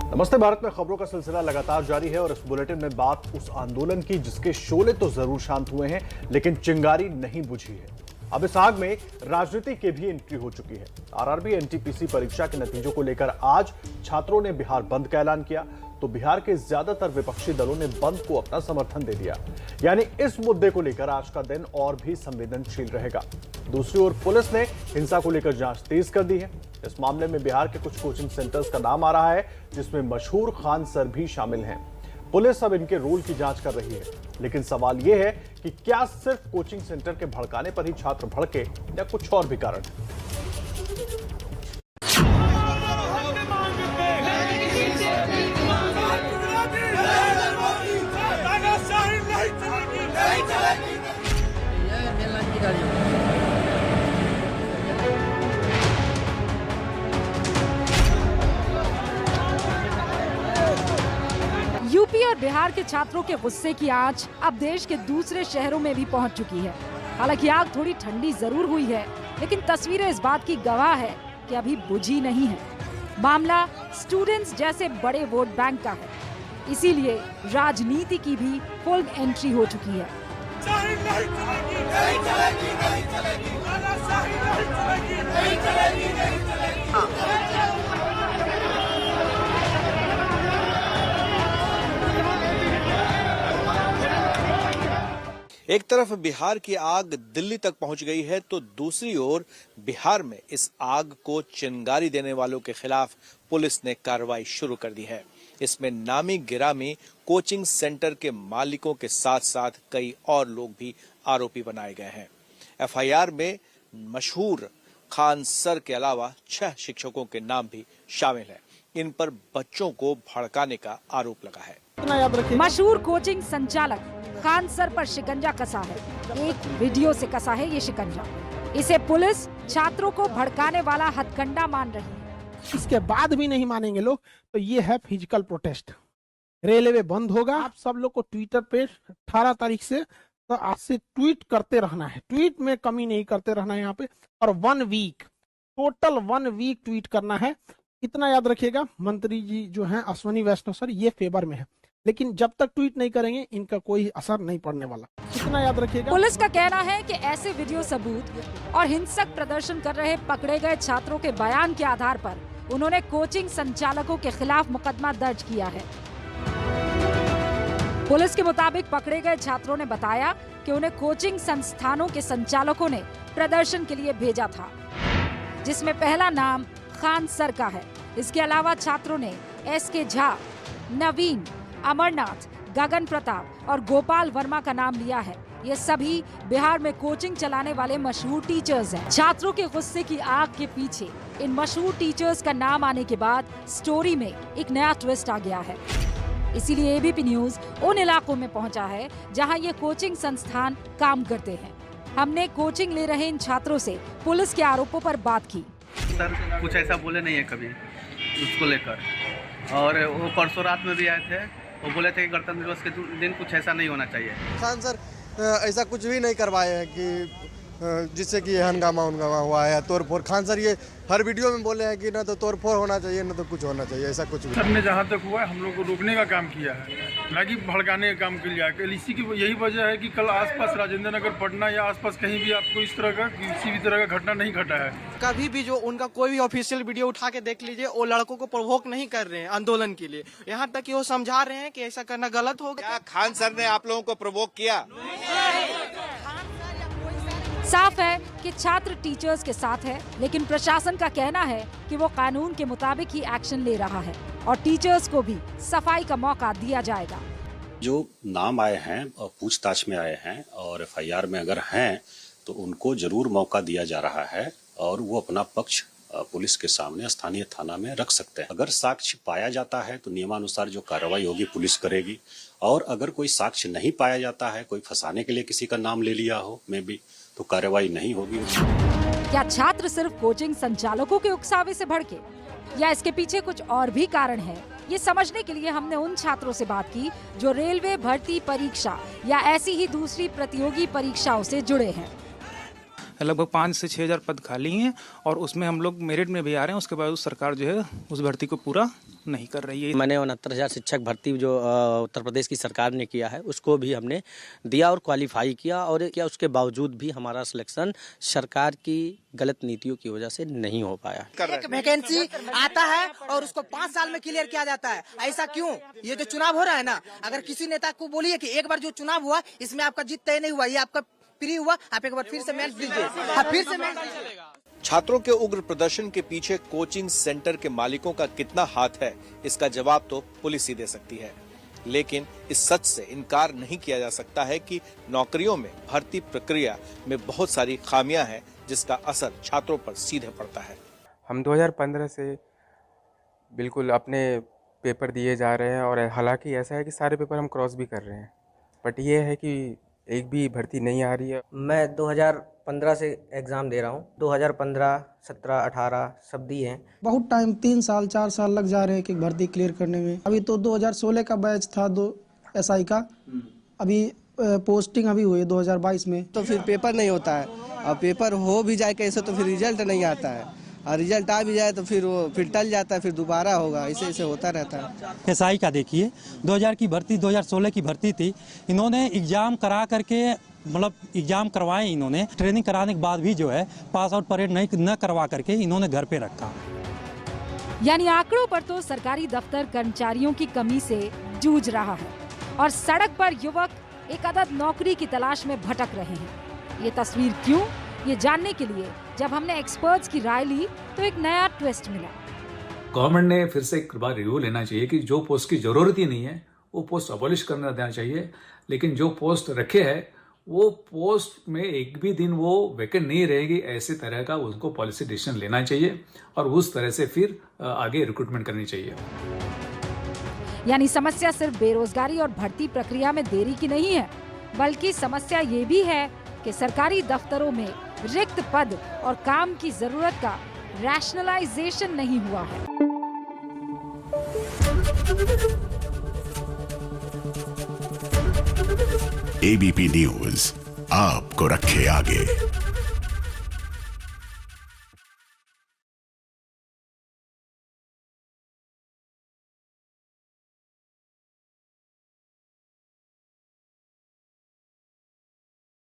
नमस्ते भारत में खबरों का सिलसिला लगातार जारी है और इस बुलेटिन में बात उस आंदोलन की जिसके शोले तो जरूर शांत हुए हैं लेकिन चिंगारी नहीं बुझी है। अब इस आग में राजनीति की भी एंट्री हो चुकी है। आरआरबी एनटीपीसी परीक्षा के नतीजों को लेकर आज छात्रों ने बिहार बंद का ऐलान किया तो बिहार के ज्यादातर विपक्षी दलों ने बंद को अपना समर्थन दे दिया। यानी इस मुद्दे को लेकर आज का दिन और भी संवेदनशील रहेगा। दूसरी ओर पुलिस ने हिंसा को लेकर जांच तेज कर दी है। इस मामले में बिहार के कुछ कोचिंग सेंटर्स का नाम आ रहा है जिसमें मशहूर खान सर भी शामिल हैं। पुलिस अब इनके रोल की जांच कर रही है, लेकिन सवाल यह है कि क्या सिर्फ कोचिंग सेंटर के भड़काने पर ही छात्र भड़के या कुछ और भी कारण है। यूपी और बिहार के छात्रों के गुस्से की आंच अब देश के दूसरे शहरों में भी पहुंच चुकी है। हालांकि आग थोड़ी ठंडी जरूर हुई है, लेकिन तस्वीरें इस बात की गवाह है कि अभी बुझी नहीं है। मामला स्टूडेंट्स जैसे बड़े वोट बैंक का है, इसीलिए राजनीति की भी फुल एंट्री हो चुकी है। एक तरफ बिहार की आग दिल्ली तक पहुंच गई है तो दूसरी ओर बिहार में इस आग को चिंगारी देने वालों के खिलाफ पुलिस ने कार्रवाई शुरू कर दी है। इसमें नामी गिरामी कोचिंग सेंटर के मालिकों के साथ साथ कई और लोग भी आरोपी बनाए गए हैं। एफआईआर में मशहूर खान सर के अलावा 6 शिक्षकों के नाम भी शामिल हैं। इन पर बच्चों को भड़काने का आरोप लगा है। मशहूर कोचिंग संचालक खान सर पर शिकंजा कसा है। एक वीडियो से कसा है ये शिकंजा। इसे पुलिस छात्रों को भड़काने वाला हथकंडा मान रही है। इसके बाद भी नहीं मानेंगे लोग तो ये है फिजिकल प्रोटेस्ट। रेलवे बंद होगा। आप सब लोग को ट्विटर पे 18 तारीख से तो आज से ट्वीट करते रहना है। ट्वीट में कमी नहीं करते रहना है यहाँ पे। और 1 वीक टोटल 1 वीक ट्वीट करना है। इतना याद रखिएगा, मंत्री जी जो हैं अश्विनी वैष्णव सर ये फेवर में है, लेकिन जब तक ट्वीट नहीं करेंगे इनका कोई असर नहीं पड़ने वाला। इतना याद रखिएगा। पुलिस का कहना है कि ऐसे वीडियो सबूत और हिंसक प्रदर्शन कर रहे पकड़े गए छात्रों के बयान के आधार पर उन्होंने कोचिंग संचालकों के खिलाफ मुकदमा दर्ज किया है। पुलिस के मुताबिक पकड़े गए छात्रों ने बताया कि उन्हें कोचिंग संस्थानों के संचालकों ने प्रदर्शन के लिए भेजा था, जिसमें पहला नाम खान सर का है। इसके अलावा छात्रों ने एसके झा, नवीन, अमरनाथ, गगन प्रताप और गोपाल वर्मा का नाम लिया है। ये सभी बिहार में कोचिंग चलाने वाले मशहूर टीचर्स हैं। छात्रों के गुस्से की आग के पीछे इन मशहूर टीचर्स का नाम आने के बाद स्टोरी में एक नया ट्विस्ट आ गया है। इसीलिए एबीपी न्यूज उन इलाकों में पहुंचा है जहां ये कोचिंग संस्थान काम करते हैं। हमने कोचिंग ले रहे इन छात्रों से पुलिस के आरोपों पर बात की। सर कुछ ऐसा बोले नहीं है कभी उसको लेकर, और वो परसों रात में भी आए थे। वो बोले थे कि गणतंत्र दिवस के दिन कुछ ऐसा नहीं होना चाहिए। खान सर ऐसा कुछ भी नहीं करवाए हैं कि जिससे कि हंगामा हुआ है, तोड़फोड़। खान सर ये हर वीडियो में बोले हैं कि ना तो तोड़फोड़ होना चाहिए ना तो कुछ होना चाहिए। ऐसा कुछ भी सर ने जहाँ तक हुआ है हम लोग को रोकने का काम किया है, ना कि भड़काने का काम किया है। इसी की यही वजह है कि कल आसपास राजेंद्र नगर पटना या आसपास कहीं भी आपको इस तरह का किसी भी तरह का घटना नहीं घटा है। कभी भी जो उनका कोई भी ऑफिशियल वीडियो उठा के देख लीजिए, वो लड़कों को प्रोवोक नहीं कर रहे हैं आंदोलन के लिए। यहाँ तक कि वो समझा रहे हैं कि ऐसा करना गलत होगा। क्या खान सर ने आप लोगों को प्रोवोक किया? साफ है कि छात्र टीचर्स के साथ है, लेकिन प्रशासन का कहना है कि वो कानून के मुताबिक ही एक्शन ले रहा है और टीचर्स को भी सफाई का मौका दिया जाएगा। जो नाम आए हैं और पूछताछ में आए हैं और एफआईआर में अगर हैं तो उनको जरूर मौका दिया जा रहा है और वो अपना पक्ष पुलिस के सामने स्थानीय थाना में रख सकते हैं। अगर साक्ष्य पाया जाता है तो नियमानुसार जो कार्रवाई होगी पुलिस करेगी, और अगर कोई साक्ष्य नहीं पाया जाता है, कोई फंसाने के लिए किसी का नाम ले लिया हो में भी, तो कार्रवाई नहीं होगी। क्या छात्र सिर्फ कोचिंग संचालकों के उकसावे से भड़के या इसके पीछे कुछ और भी कारण है? ये समझने के लिए हमने उन छात्रों से बात की जो रेलवे भर्ती परीक्षा या ऐसी ही दूसरी प्रतियोगी परीक्षाओं से जुड़े हैं। लगभग 5 से 6 हज़ार पद खाली हैं और उसमें हम लोग मेरिट में भी आ रहे हैं। उसके बाद सरकार जो है उस भर्ती को पूरा नहीं कर रही है। मैंने 69,000 शिक्षक भर्ती जो उत्तर प्रदेश की सरकार ने किया है उसको भी हमने दिया और क्वालिफाई किया, और क्या उसके बावजूद भी हमारा सिलेक्शन सरकार की गलत नीतियों की वजह से नहीं हो पाया। एक वैकेंसी आता है और उसको 5 साल में क्लियर किया जाता है, ऐसा क्यों? ये जो चुनाव हो रहा है ना, अगर किसी नेता को बोलिए कि एक बार जो चुनाव हुआ इसमें आपका जीत तय नहीं हुआ, ये आपका प्री हुआ, आप एक बार फिर से मेंस दीजिए, फिर से मेंस चलेगा। छात्रों के उग्र प्रदर्शन के पीछे कोचिंग सेंटर के मालिकों का कितना हाथ है, इसका जवाब तो पुलिस ही दे सकती है। लेकिन इस सच से इनकार नहीं किया जा सकता है कि नौकरियों में भर्ती प्रक्रिया में बहुत सारी खामियां हैं, जिसका असर छात्रों पर सीधे पड़ता है। हम 2015 से बिल्कुल अपने पेपर दिए जा रहे हैं, और हालांकि ऐसा है कि सारे पेपर हम क्रॉस भी कर रहे हैं, बट ये है कि एक भी भर्ती नहीं आ रही है। मैं 2015 से एग्ज़ाम दे रहा हूँ, 2015, 17, 18 सब दिए हैं। बहुत टाइम 3 साल 4 साल लग जा रहे हैं कि भर्ती क्लियर करने में। अभी तो 2016 का बैच था SI का, अभी पोस्टिंग अभी हुई 2022 में। तो फिर पेपर नहीं होता है, और पेपर हो भी जाए कैसे तो फिर रिजल्ट नहीं आता है, और रिजल्ट आ भी जाए तो फिर वो फिर टल जाता है, फिर दोबारा होगा, ऐसे होता रहता है। SI का देखिए 2000 की भर्ती 2016 की भर्ती थी, इन्होंने एग्जाम करा करके मतलब एग्जाम करवाए, इन्होंने ट्रेनिंग कराने के बाद भी जो है पास आउट परेड न करवा करके इन्होंने घर पे रखा। यानी आंकड़ों पर तो सरकारी दफ्तर कर्मचारियों की कमी से जूझ रहा है और सड़क पर युवक एक अदद नौकरी की तलाश में भटक रहे हैं। ये तस्वीर क्यों, ये जानने के लिए जब हमने एक्सपर्ट्स की राय ली तो एक नया ट्विस्ट मिला। गवर्नमेंट ने फिर से एक बार रिव्यू लेना चाहिए कि जो पोस्ट की जरूरत ही नहीं है वो पोस्ट अबॉलिश करना देना चाहिए, लेकिन जो पोस्ट रखे है वो पोस्ट में एक भी दिन वो वैकेंट नहीं रहेगी, ऐसे तरह का उनको पॉलिसी डिसीजन लेना चाहिए और उस तरह से फिर आगे रिक्रूटमेंट करनी चाहिए। यानी समस्या सिर्फ बेरोजगारी और भर्ती प्रक्रिया में देरी की नहीं है, बल्कि समस्या ये भी है कि सरकारी दफ्तरों में रिक्त पद और काम की जरूरत का रैशनलाइजेशन नहीं हुआ है। ABP न्यूज आपको रखे आगे।